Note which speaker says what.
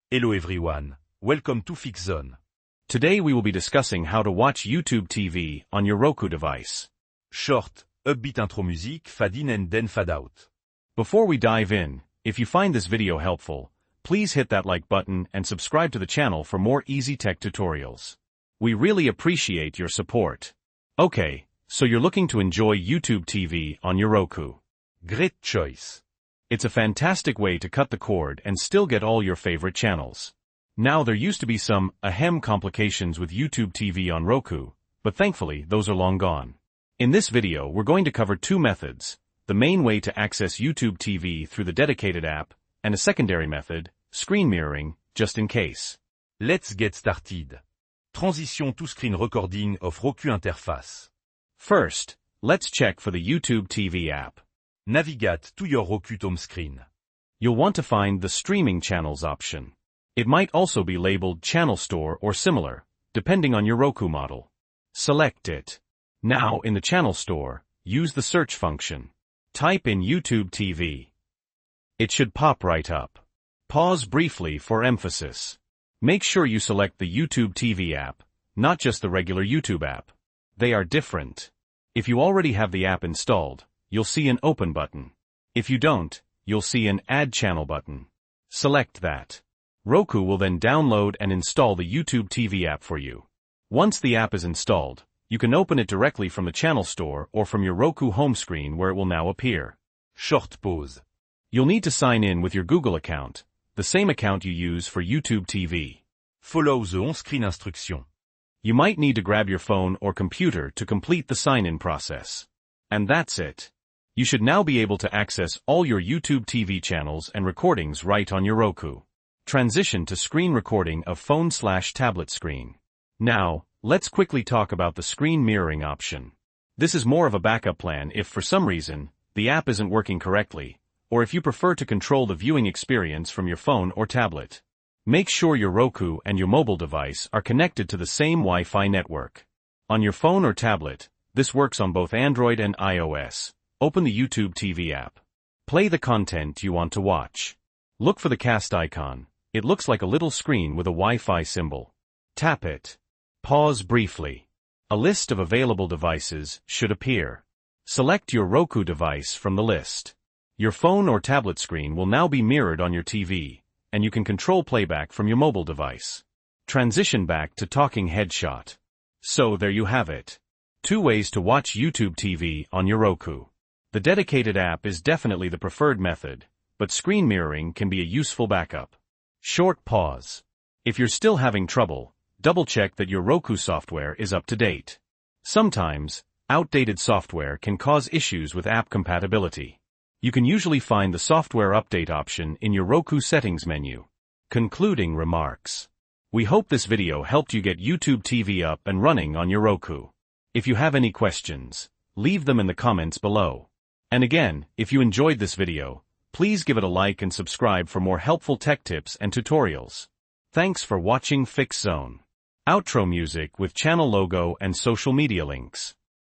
Speaker 1: Hello everyone, welcome to Fix Zone.
Speaker 2: Today we will be discussing how to watch YouTube TV on your Roku device.
Speaker 1: Short, upbeat intro music, fade in and then fade out.
Speaker 2: Before we dive in, if you find this video helpful, please hit that like button and subscribe to the channel for more easy tech tutorials. We really appreciate your support. Okay, so you're looking to enjoy YouTube TV on your Roku.
Speaker 1: Great choice.
Speaker 2: It's a fantastic way to cut the cord and still get all your favorite channels. Now there used to be some complications with YouTube TV on Roku, but thankfully those are long gone. In this video we're going to cover two methods, the main way to access YouTube TV through the dedicated app, and a secondary method, screen mirroring, just in case.
Speaker 1: Let's get started. Transition to screen recording of Roku interface.
Speaker 2: First, let's check for the YouTube TV app.
Speaker 1: Navigate to your Roku home screen.
Speaker 2: You'll want to find the Streaming Channels option. It might also be labeled Channel Store or similar, depending on your Roku model. Select it. Now in the Channel Store, use the search function. Type in YouTube TV. It should pop right up. Pause briefly for emphasis. Make sure you select the YouTube TV app, not just the regular YouTube app. They are different. If you already have the app installed, you'll see an Open button. If you don't, you'll see an Add Channel button. Select that. Roku will then download and install the YouTube TV app for you. Once the app is installed, you can open it directly from the Channel Store or from your Roku home screen where it will now appear.
Speaker 1: Short pause.
Speaker 2: You'll need to sign in with your Google account, the same account you use for YouTube TV.
Speaker 1: Follow the on-screen instruction.
Speaker 2: You might need to grab your phone or computer to complete the sign-in process. And that's it. You should now be able to access all your YouTube TV channels and recordings right on your Roku. Transition to screen recording of phone/tablet screen. Now, let's quickly talk about the screen mirroring option. This is more of a backup plan if for some reason, the app isn't working correctly, or if you prefer to control the viewing experience from your phone or tablet. Make sure your Roku and your mobile device are connected to the same Wi-Fi network. On your phone or tablet, this works on both Android and iOS. Open the YouTube TV app. Play the content you want to watch. Look for the cast icon. It looks like a little screen with a Wi-Fi symbol. Tap it. Pause briefly. A list of available devices should appear. Select your Roku device from the list. Your phone or tablet screen will now be mirrored on your TV, and you can control playback from your mobile device. Transition back to talking headshot. So there you have it. 2 ways to watch YouTube TV on your Roku. The dedicated app is definitely the preferred method, but screen mirroring can be a useful backup. Short pause. If you're still having trouble, double-check that your Roku software is up to date. Sometimes, outdated software can cause issues with app compatibility. You can usually find the software update option in your Roku settings menu. Concluding remarks. We hope this video helped you get YouTube TV up and running on your Roku. If you have any questions, leave them in the comments below. And again, if you enjoyed this video, please give it a like and subscribe for more helpful tech tips and tutorials. Thanks for watching Fix Zone. Outro music with channel logo and social media links.